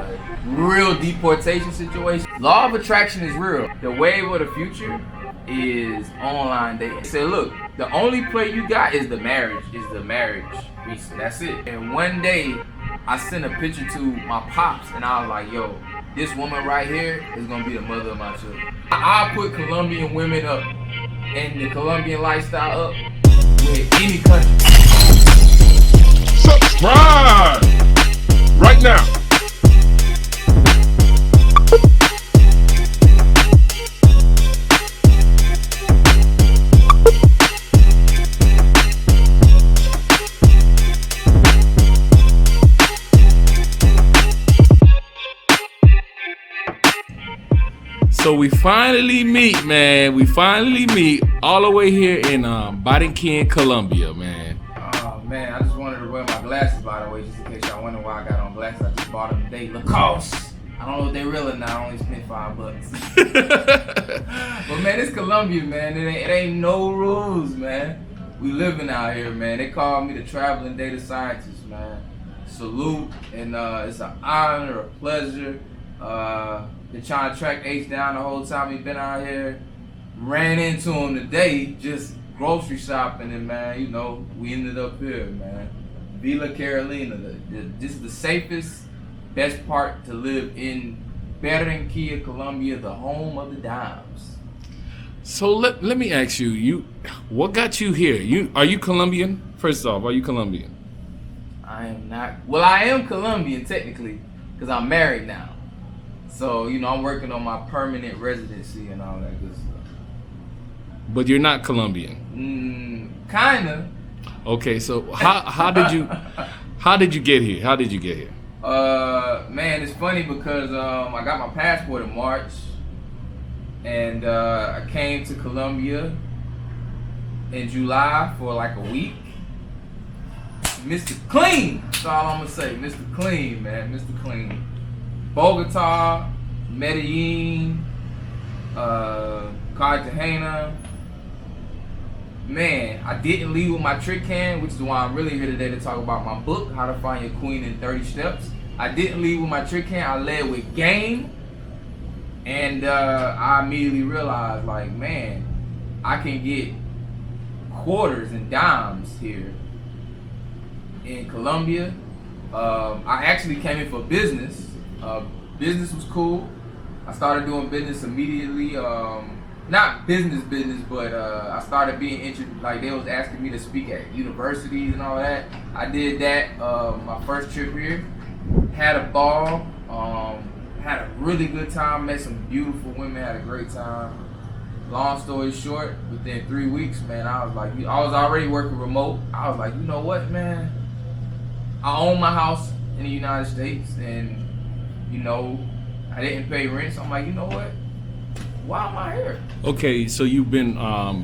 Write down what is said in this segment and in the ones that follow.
a real deportation situation. Law of attraction is real. The wave of the future is online dating. Say, look, the only play you got is the marriage. That's it. And one day, I sent a picture to my pops, and I was like, yo, this woman right here is gonna be the mother of my children. I'll put Colombian women up and the Colombian lifestyle up with any country. Subscribe right now. So we finally meet, man. We finally meet all the way here in Barranquilla, Colombia, man. Oh man, I just wanted to wear my glasses, by the way, just in case y'all wonder why I got on glasses. I just bought them today. Lacoste. I don't know if they're real or not. I only spent $5. But man, it's Colombia, man. It ain't no rules, man. We living out here, man. They call me the traveling data scientist, man. Salute, and it's an honor, a pleasure. Been trying to track H down the whole time he's been out here. Ran into him today, just grocery shopping, and man, you know, we ended up here, man. Villa Carolina. This is the safest, best part to live in Barranquilla, Colombia, the home of the dimes. So let me ask you, what got you here? Are you Colombian? First off, are you Colombian? I am not. Well, I am Colombian technically, because I'm married now. So, you know, I'm working on my permanent residency and all that good stuff. But you're not Colombian. Kinda. Okay, so how did you get here? How did you get here? Man, it's funny because I got my passport in March, and I came to Colombia in July for like a week. Mr. Clean. That's all I'm gonna say. Mr. Clean, man. Mr. Clean. Bogota, Medellin, Cartagena. Man, I didn't leave with my trick hand, which is why I'm really here today to talk about my book, How to Find Your Queen in 30 Steps. I didn't leave with my trick hand. I led with game. And I immediately realized, like, man, I can get quarters and dimes here in Colombia. I actually came in for business. Business was cool. I started doing business immediately. Not business, but I started being interested. Like, they was asking me to speak at universities and all that. I did that. My first trip here. Had a ball. Had a really good time. Met some beautiful women. Had a great time. Long story short, within 3 weeks, man, I was already working remote. I was like, you know what, man? I own my house in the United States, and you know, I didn't pay rent, so I'm like, you know what? Why am I here? Okay, so you've been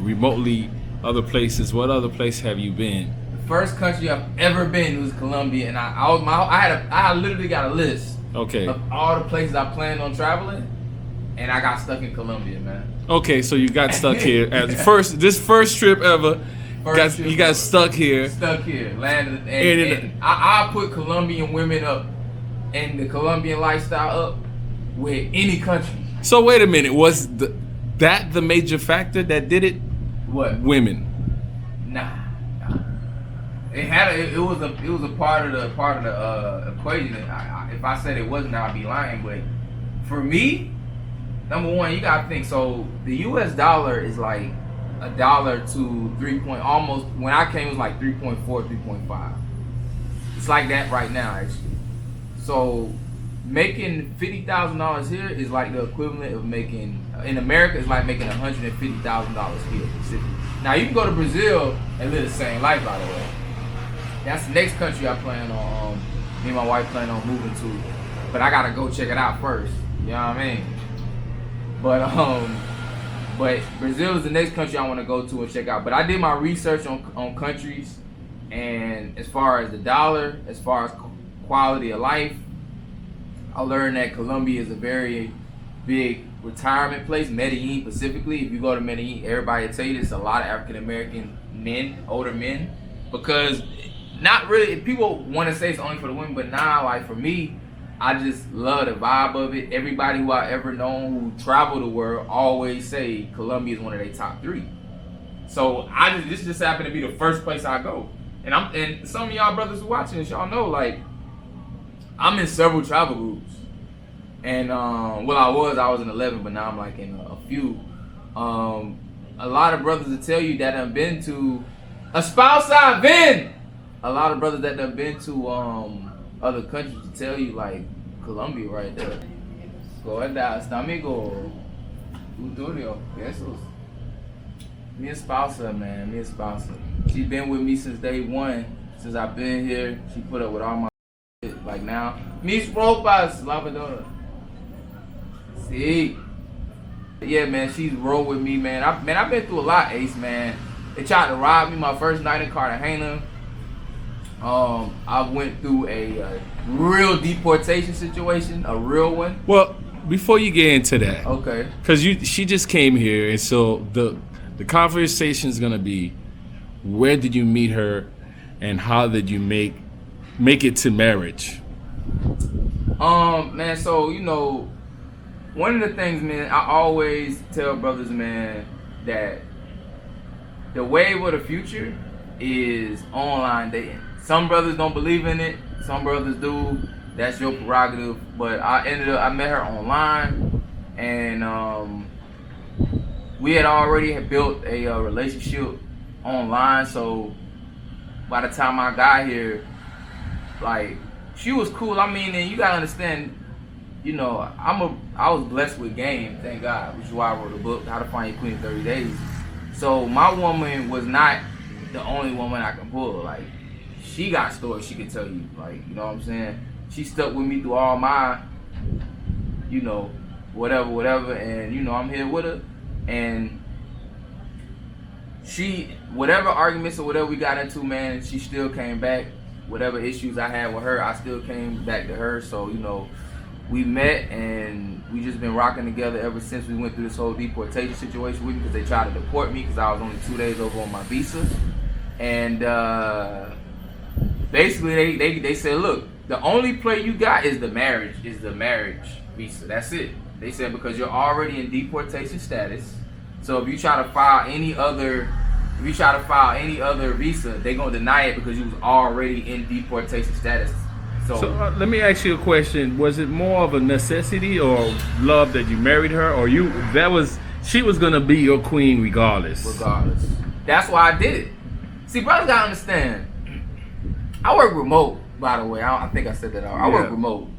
remotely other places. What other place have you been? The first country I've ever been was Colombia, and I literally got a list of all the places I planned on traveling, and I got stuck in Colombia, man. Okay, so you got stuck here at this first trip ever. You got stuck here. Stuck here, landed, and I put Colombian women up and the Colombian lifestyle up with any country. So wait a minute, was that the major factor that did it? What? Women. Nah. It was a part of the equation. If I said it wasn't, I'd be lying. But for me, number one, you gotta think. So the U.S. dollar is like $1 to 3 point, almost. When I came, it was like 3.4, 3.5. It's like that right now, actually. So making $50,000 here is like the equivalent of making in America. It's like making $150,000 here specifically. Now you can go to Brazil and live the same life, by the way. That's the next country I plan on. Me and my wife plan on moving to, but I gotta go check it out first. You know what I mean? But Brazil is the next country I want to go to and check out. But I did my research on countries, and as far as the dollar, as far as quality of life, I learned that Colombia is a very big retirement place. Medellin specifically. If you go to Medellin, everybody will tell you there's a lot of African American men, older men, because not really. People want to say it's only for the women, but nah. Like for me, I just love the vibe of it. Everybody who I ever known who travel the world always say Colombia is one of their top 3. So this just happened to be the first place I go. And some of y'all brothers who watching this, y'all know, like, I'm in several travel groups. And I was in 11, but now I'm like in a few. A lot of brothers will tell you that I've been to a lot of brothers that have been to other countries to tell you, like, Colombia right there. Go ahead, hasta amigo. Uturio, esos. Mi esposa, man, mi esposa. She's been with me since day one. Since I've been here, she put up with all my shit. Like now, mis ropas, lavadora. See, yeah, man, she's rolled with me, man. I've been through a lot, Ace, man. They tried to rob me my first night in Cartagena. I went through a real deportation situation, a real one. Well, before you get into that, okay, because she just came here, and so the conversation is gonna be, where did you meet her, and how did you make it to marriage? Man, so one of the things, man, I always tell brothers, man, that the wave of the future is online dating. Some brothers don't believe in it. Some brothers do. That's your prerogative. But I met her online, and we had already built a relationship online. So by the time I got here, like, she was cool. I mean, and you gotta understand, I was blessed with game, thank God, which is why I wrote a book, How to Find Your Queen in 30 Days. So my woman was not the only woman I can pull. Like, she got stories she could tell you. Like, you know what I'm saying? She stuck with me through all my, whatever. And, I'm here with her. And she, whatever arguments or whatever we got into, man, she still came back. Whatever issues I had with her, I still came back to her. So, we met, and we just been rocking together ever since we went through this whole deportation situation with me, because they tried to deport me because I was only 2 days over on my visa. And basically they said, look, the only play you got is the marriage visa. That's it. They said, because you're already in deportation status. So if you try to file any other visa, they're gonna deny it because you was already in deportation status. So let me ask you a question. Was it more of a necessity or love that you married her, or she was gonna be your queen regardless? Regardless. That's why I did it. See, brothers gotta understand, I work remote, by the way. I think I said that out. I work remote.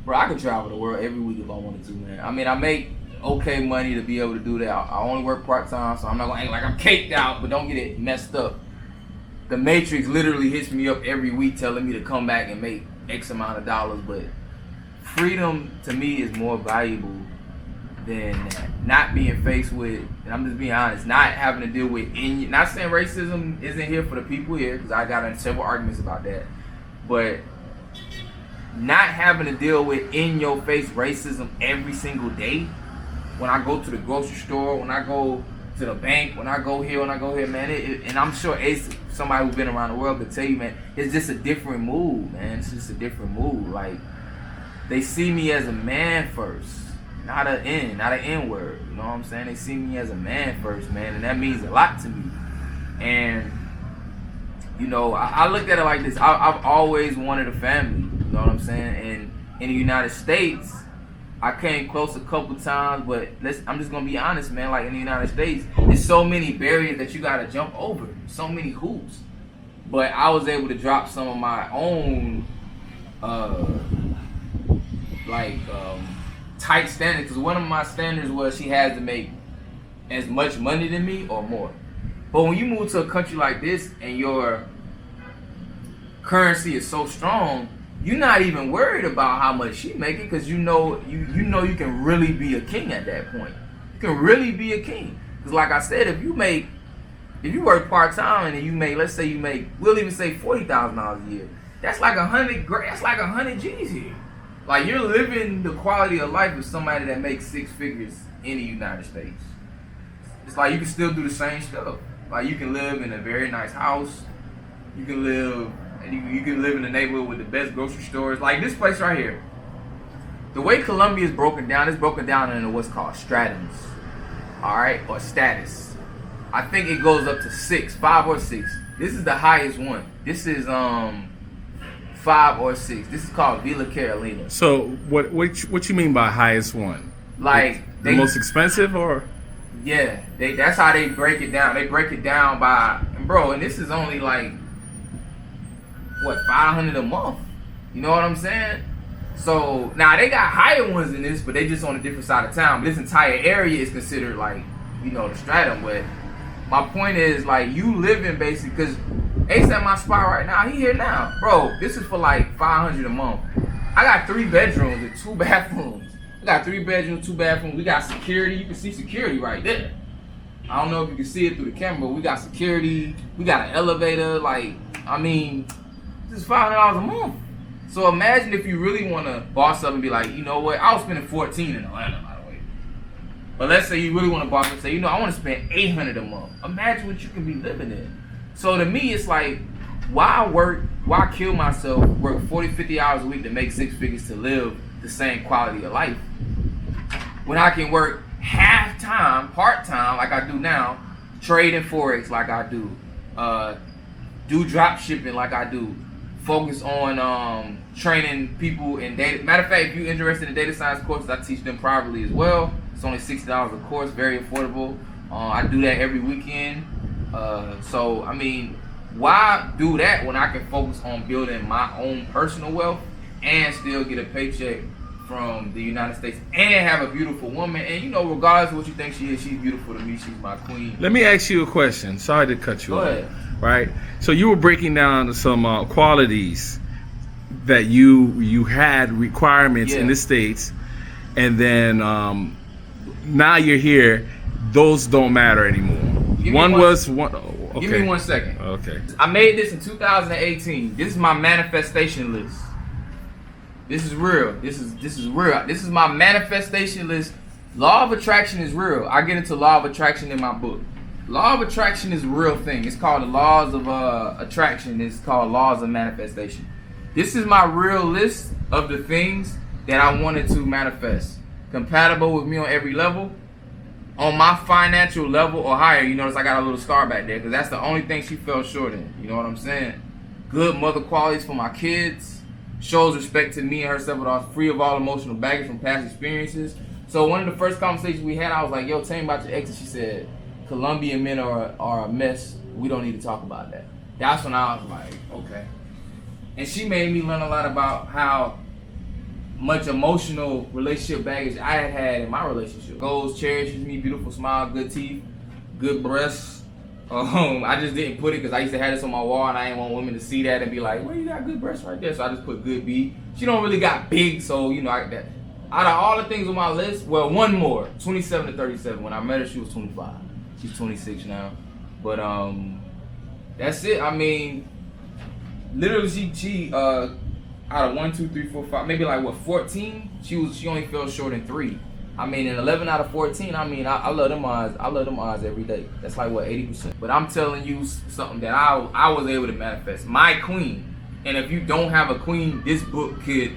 Bro, I could travel the world every week if I wanted to, man. I mean, I make okay money to be able to do that. I only work part-time, so I'm not gonna act like I'm caked out, but don't get it messed up. The Matrix literally hits me up every week telling me to come back and make X amount of dollars, but freedom to me is more valuable than not being faced with, and I'm just being honest, not having to deal with, not saying racism isn't here for the people here, because I got in several arguments about that, but not having to deal with in-your-face racism every single day. When I go to the grocery store, when I go to the bank, when I go here, man, and I'm sure Ace, somebody who's been around the world, could tell you, man, it's just a different mood, man. It's just a different mood. Like, they see me as a man first, not an N word. You know what I'm saying? They see me as a man first, man, and that means a lot to me. And I looked at it like this. I've always wanted a family. You know what I'm saying? And in the United States, I came close a couple times, but I'm just gonna be honest, man. Like, in the United States, there's so many barriers that you gotta jump over, so many hoops. But I was able to drop some of my own, tight standards. Because one of my standards was she has to make as much money than me or more. But when you move to a country like this and your currency is so strong, you're not even worried about how much she making, because you know you can really be a king at that point. You can really be a king. Because like I said, if you work part-time and you make, let's say you make, we'll even say $40,000 a year, that's like 100 G's here. Like, you're living the quality of life of somebody that makes 6 figures in the United States. It's like you can still do the same stuff. Like, you can live in a very nice house. You can live and you can live in a neighborhood with the best grocery stores. Like this place right here. The way Colombia is broken down, it's broken down into what's called stratums, all right, or status. I think it goes up to 5 or 6. This is the highest one. This is 5 or 6. This is called Villa Carolina. So what you mean by highest one? Like the most expensive, or? Yeah, that's how they break it down. They break it down by, bro, and this is only like what, $500 a month. You know what I'm saying? So now they got higher ones than this, but they just on a different side of town. But this entire area is considered like, you know, the stratum. But my point is, like, you live in basically, because Ace at my spot right now, he here now. Bro, this is for like $500 a month. I got 3 bedrooms and 2 bathrooms. I got 3 bedrooms, 2 bathrooms. We got security. You can see security right there. I don't know if you can see it through the camera, but we got security. We got an elevator. Like, I mean, this is $500 a month. So imagine if you really want to boss up and be like, you know what, I was spending 14 in Atlanta, by the way. But let's say you really want to boss up and say, you know, I want to spend $800 a month. Imagine what you can be living in. So to me, it's like, why kill myself, work 40, 50 hours a week to make 6 figures to live the same quality of life, when I can work half-time, part-time, like I do now, trade in Forex like I do, do drop shipping like I do, focus on training people in data. Matter of fact, if you're interested in data science courses, I teach them privately as well. It's only $60 a course, very affordable. I do that every weekend. So, I mean, why do that when I can focus on building my own personal wealth and still get a paycheck from the United States and have a beautiful woman? And, you know, regardless of what you think she is, she's beautiful to me. She's my queen. Let me ask you a question. Sorry to cut you off. Go ahead. Right? So you were breaking down some qualities that you had requirements in the States, and then now you're here, those don't matter anymore. Give me 1 second. Okay. I made this in 2018. This is my manifestation list. This is real. This is real. This is my manifestation list. Law of attraction is real. I get into law of attraction in my book. Law of attraction is a real thing. It's called the laws of attraction. It's called laws of manifestation. This is my real list of the things that I wanted to manifest. Compatible with me on every level. On my financial level or higher. You notice I got a little star back there because that's the only thing she fell short in. You know what I'm saying? Good mother qualities for my kids. Shows respect to me and herself without free of all emotional baggage from past experiences. So one of the first conversations we had, I was like, yo, tell me about your ex. And she said, Colombian men are a mess. We don't need to talk about that. That's when I was like, okay. And she made me learn a lot about how much emotional relationship baggage I had in my relationship. Goals, cherishes me, beautiful smile, good teeth, good breasts. I just didn't put it because I used to have this on my wall and I didn't want women to see that and be like, well, you got good breasts right there. So I just put good B. She don't really got big, so you know, out of all the things on my list, well, one more, 27 to 37. When I met her, she was 25. She's 26 now. But that's it. I mean, literally she out of 1, 2, 3, 4, 5, maybe like what, 14? She only fell short in 3. I mean, in 11 out of 14, I mean, I love them odds. I love them odds every day. That's like what, 80%. But I'm telling you something that I was able to manifest. My queen. And if you don't have a queen, this book could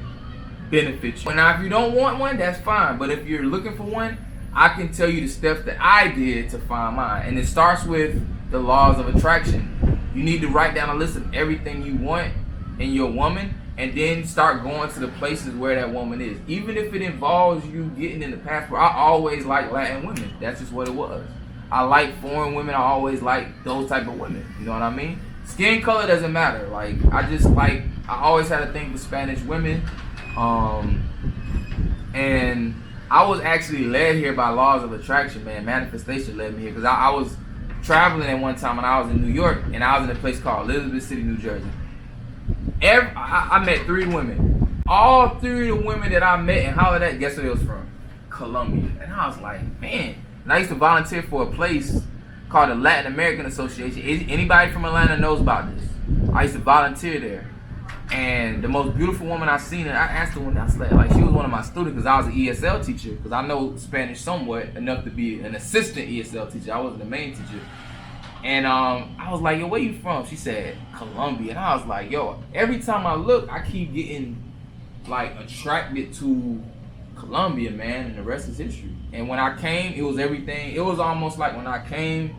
benefit you. Now, if you don't want one, that's fine. But if you're looking for one, I can tell you the steps that I did to find mine. And it starts with the laws of attraction. You need to write down a list of everything you want in your woman, and then start going to the places where that woman is. Even if it involves you getting in the passport. I always liked Latin women. That's just what it was. I like foreign women. I always like those type of women. You know what I mean? Skin color doesn't matter. Like, I always had a thing for Spanish women. And I was actually led here by laws of attraction, man. Manifestation led me here. Because I was traveling at one time when I was in New York, and I was in a place called Elizabeth City, New Jersey. I met 3 women. All 3 of the women that I met in Holiday, guess where they was from? Colombia. And I was like, man. And I used to volunteer for a place called the Latin American Association. Anybody from Atlanta knows about this. I used to volunteer there. And the most beautiful woman I seen, and I asked her when I slept, like, she was one of my students because I was an ESL teacher, because I know Spanish somewhat enough to be an assistant ESL teacher. I wasn't the main teacher. And I was like, yo, where you from? She said, Colombia. And I was like, yo, every time I look, I keep getting like attracted to Colombia, man, and the rest is history. And when I came, it was everything. It was almost like when I came,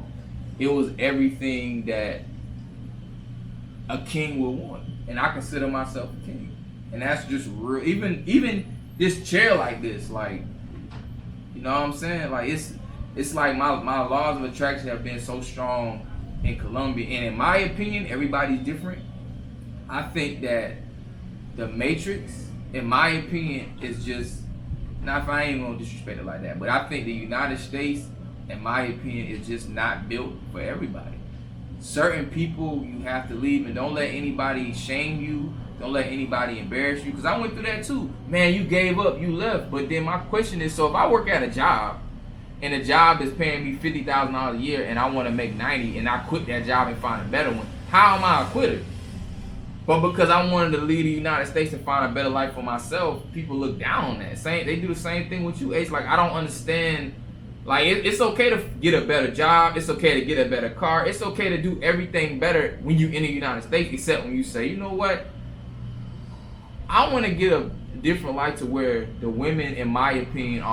it was everything that a king would want. And I consider myself a king. And that's just real. Even this chair like this, like, you know what I'm saying? Like, it's like my laws of attraction have been so strong in Colombia. And in my opinion, everybody's different. I think that the Matrix, in my opinion, is just, not if I ain't gonna disrespect it like that, but I think the United States, in my opinion, is just not built for everybody. Certain people you have to leave, and don't let anybody shame you. Don't let anybody embarrass you, because I went through that too. Man, you gave up, you left. But then my question is, so if I work at a job, and the job is paying me $50,000 a year, and I want to make 90, and I quit that job and find a better one, how am I a quitter? But because I wanted to leave the United States and find a better life for myself, people look down on that. They do the same thing with you, Ace. Like, I don't understand. Like, it's okay to get a better job. It's okay to get a better car. It's okay to do everything better when you in the United States, except when you say, you know what? I want to get a different life to where the women, in my opinion,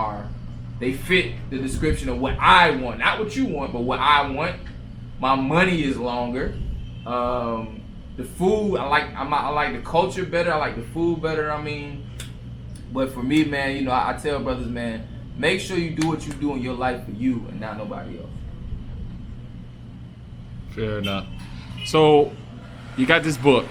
they fit the description of what I want. Not what you want, but what I want. My money is longer. The food, I like the culture better. I like the food better. I mean, but for me, man, you know, I tell brothers, man, make sure you do what you do in your life for you and not nobody else. Fair enough. So, you got this book.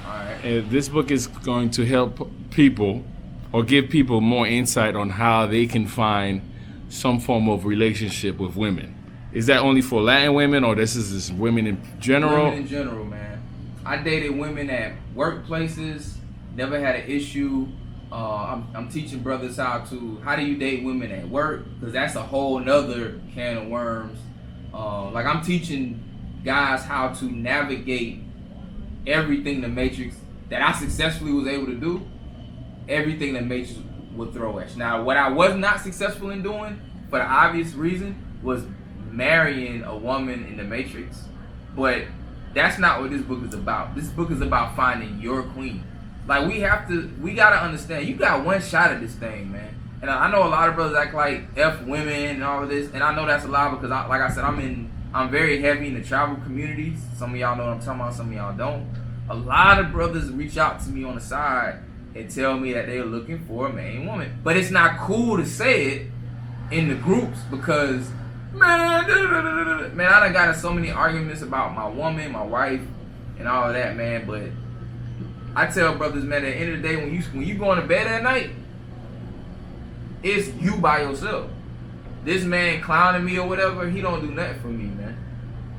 All right. And this book is going to help people or give people more insight on how they can find some form of relationship with women. Is that only for Latin women, or this is just women in general? Women in general, man. I dated women at workplaces, never had an issue. I'm teaching brothers how do you date women at work, because that's a whole nother can of worms. Like, I'm teaching guys how to navigate everything the Matrix that I successfully was able to do, everything the Matrix would throw at you. Now, what I was not successful in doing, for the obvious reason, was marrying a woman in the Matrix. But that's not what this book is about. This book is about finding your queen. Like, we gotta understand, you got one shot at this thing, man. And I know a lot of brothers act like F women and all of this, and I know that's a lie because, like I said, I'm very heavy in the travel communities. Some of y'all know what I'm talking about, some of y'all don't. A lot of brothers reach out to me on the side and tell me that they're looking for a main woman. But it's not cool to say it in the groups because, man, I done got in so many arguments about my woman, my wife, and all of that, man. But I tell brothers, man, at the end of the day, when you going to bed at night, it's you by yourself. This man clowning me or whatever, he don't do nothing for me, man.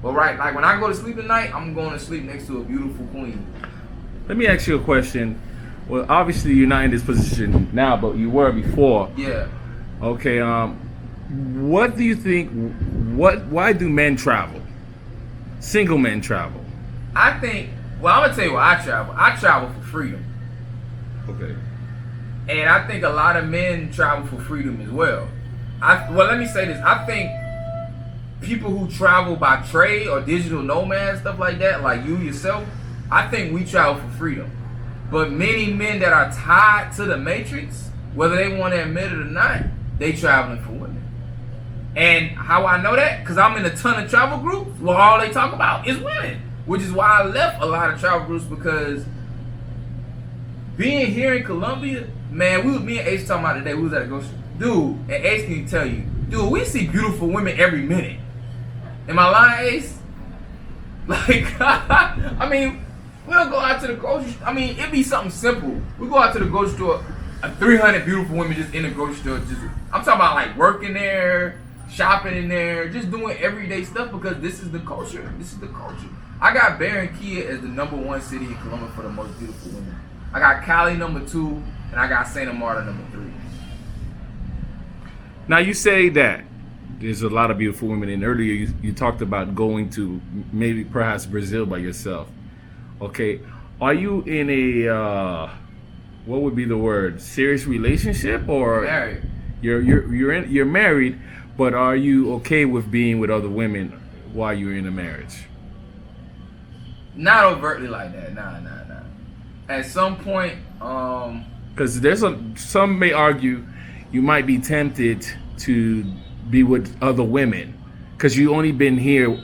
But right, like when I go to sleep at night, I'm going to sleep next to a beautiful queen. Let me ask you a question. Well, obviously you're not in this position now, but you were before. Yeah. Okay. What do you think? Why do men travel? Single men travel. I think. Well, I'm gonna tell you why I travel. I travel for freedom. Okay. And I think a lot of men travel for freedom as well. Well, let me say this. I think people who travel by trade or digital nomads, stuff like that, like you yourself, I think we travel for freedom. But many men that are tied to the Matrix, whether they want to admit it or not, they traveling for women. And how I know that? Because I'm in a ton of travel groups where all they talk about is women. Which is why I left a lot of travel groups, because being here in Colombia, man, me and Ace talking about today, we was at a grocery store. Dude, and Ace can tell you, dude, we see beautiful women every minute. Am I lying, Ace? Like, I mean, we'll go out to the grocery store. I mean, it'd be something simple. We go out to the grocery store, 300 beautiful women just in the grocery store. I'm talking about like working there, shopping in there, just doing everyday stuff, because this is the culture. This is the culture. I got Barranquilla as the #1 city in Colombia for the most beautiful women. I got Cali #2, and I got Santa Marta #3. Now you say that there's a lot of beautiful women, and earlier you talked about going to maybe perhaps Brazil by yourself. Okay, are you in a what would be the word? Serious relationship, or married? You're married, but are you okay with being with other women while you were in a marriage? Not overtly like that. Nah. At some point, because some may argue you might be tempted to be with other women because you only been here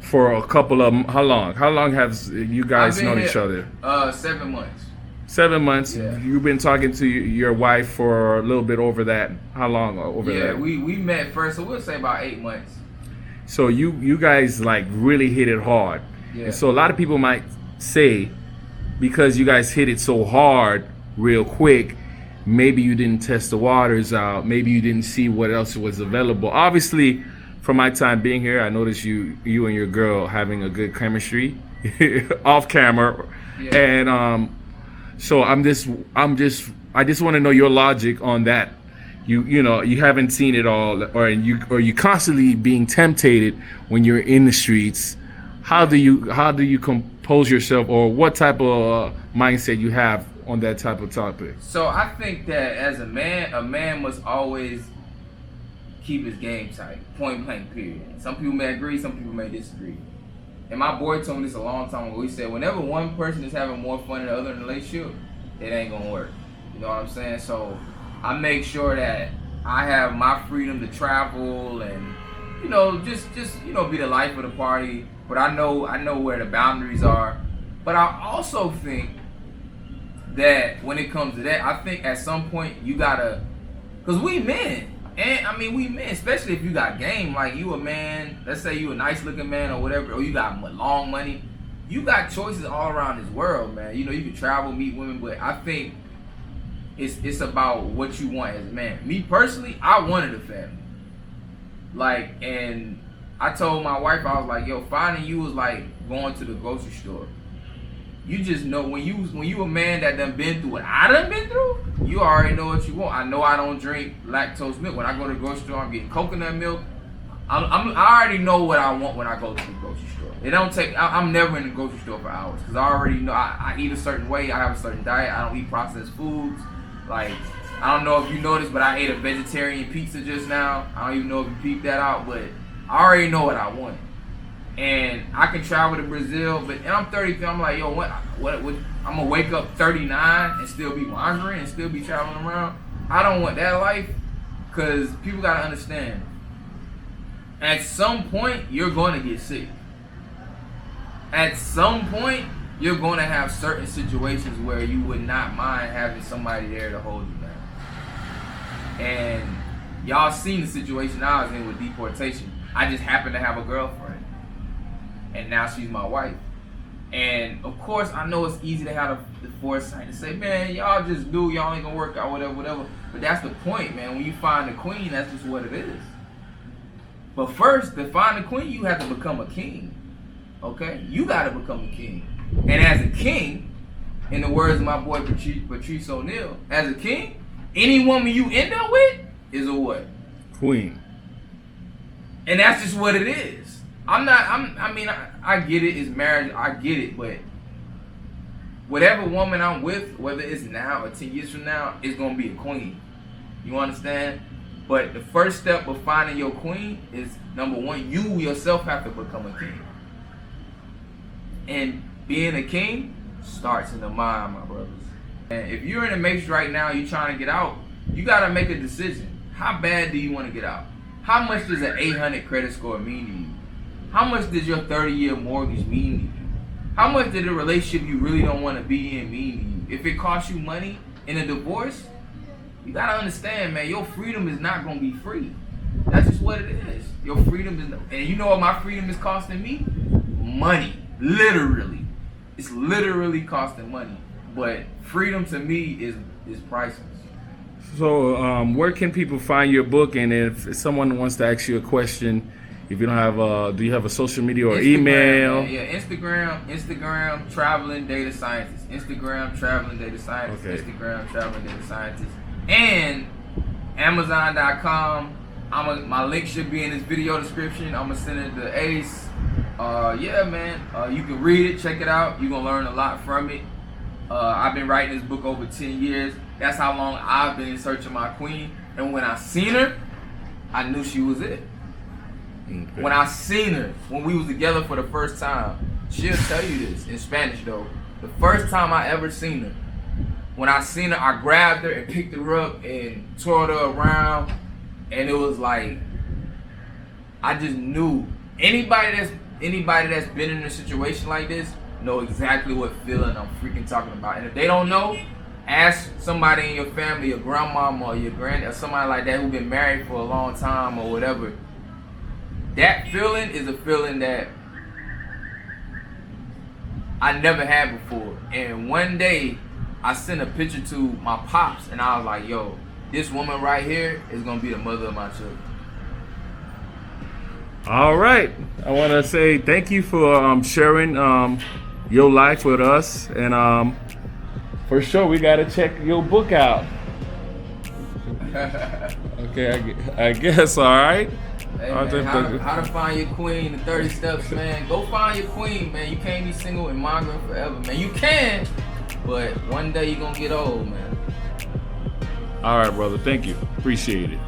for a couple of how long have you guys known each other? 7 months. 7 months. Yeah. You've been talking to your wife for a little bit over that. How long over that? Yeah, we met first, so we'll say about 8 months. So you guys like really hit it hard. Yeah. And so a lot of people might say, because you guys hit it so hard real quick, maybe you didn't test the waters out. Maybe you didn't see what else was available. Obviously, from my time being here, I noticed you and your girl having a good chemistry off camera. Yeah. And so I just want to know your logic on that. You know, you haven't seen it all, or you constantly being tempted when you're in the streets. How do you compose yourself, or what type of mindset you have on that type of topic? So I think that as a man must always keep his game tight, point blank, period. Some people may agree, some people may disagree. And my boy told me this a long time ago. He said, whenever one person is having more fun than the other in a relationship, it ain't gonna work. You know what I'm saying? So I make sure that I have my freedom to travel and, you know, just be the life of the party. But I know where the boundaries are. But I also think that when it comes to that, I think at some point you gotta, cause we men, and I mean we men, especially if you got game, like you a man, let's say you a nice looking man or whatever, or you got long money, you got choices all around this world, man. You know, you can travel, meet women, but I think it's about what you want as a man. Me personally, I wanted a family. Like, and I told my wife, I was like, yo, finding you was like going to the grocery store. You just know when you a man that done been through what I done been through, you already know what you want. I know I don't drink lactose milk. When I go to the grocery store, I'm getting coconut milk. I already know what I want when I go to the grocery store. It don't take. I'm never in the grocery store for hours because I already know I eat a certain way. I have a certain diet. I don't eat processed foods. Like, I don't know if you noticed, but I ate a vegetarian pizza just now. I don't even know if you peeped that out, but I already know what I want. And I can travel to Brazil, and I'm 33. I'm like, yo, what? I'm gonna wake up 39 and still be wandering and still be traveling around. I don't want that life, because people gotta understand. At some point, you're gonna get sick. At some point, you're gonna have certain situations where you would not mind having somebody there to hold you down. And y'all seen the situation I was in with deportation. I just happened to have a girlfriend, and now she's my wife. And of course, I know it's easy to have the foresight to say, man, y'all just do, y'all ain't gonna work out, whatever. But that's the point, man. When you find a queen, that's just what it is. But first, to find a queen, you have to become a king. Okay? You gotta become a king. And as a king, in the words of my boy Patrice O'Neal, as a king, any woman you end up with is a what? Queen. And that's just what it is. I get it, it's marriage, I get it, but whatever woman I'm with, whether it's now or 10 years from now, it's gonna be a queen. You understand? But the first step of finding your queen is, number one, you yourself have to become a king. And being a king starts in the mind, my brothers. And if you're in a matrix right now, you're trying to get out, you gotta make a decision. How bad do you want to get out? How much does an 800 credit score mean to you? How much does your 30-year mortgage mean to you? How much did a relationship you really don't want to be in mean to you? If it costs you money in a divorce, you gotta understand, man, your freedom is not gonna be free. That's just what it is. Your freedom is, and you know what my freedom is costing me? Money. Literally. It's literally costing money. But freedom to me is priceless. So, where can people find your book? And if someone wants to ask you a question, if you don't have, do you have a social media or Instagram, email? man. Yeah, Instagram, Traveling Data Scientist. Instagram, Traveling Data Scientist. Okay. Instagram, Traveling Data Scientist. And Amazon.com. My link should be in this video description. I'm gonna send it to Ace. Yeah, man. You can read it, check it out. You're gonna learn a lot from it. I've been writing this book over 10 years. That's how long I've been in search of my queen. And when I seen her, I knew she was it. Okay. When I seen her, when we was together for the first time, she'll tell you this in Spanish though. The first time I ever seen her, when I seen her, I grabbed her and picked her up and twirled her around, and it was like, I just knew anybody that's been in a situation like this know exactly what feeling I'm freaking talking about. And if they don't know, ask somebody in your family, your grandmama or your granddad, or somebody like that who been married for a long time or whatever. That feeling is a feeling that I never had before. And one day, I sent a picture to my pops, and I was like, yo, this woman right here is gonna be the mother of my children. All right. I want to say thank you for sharing your life with us. And for sure, we got to check your book out. Okay, I guess, all right. Hey, man, how to find your queen, the 30 steps, man. Go find your queen, man. You can't be single and migrant forever, man. You can, but one day you're going to get old, man. All right, brother. Thank you. Appreciate it.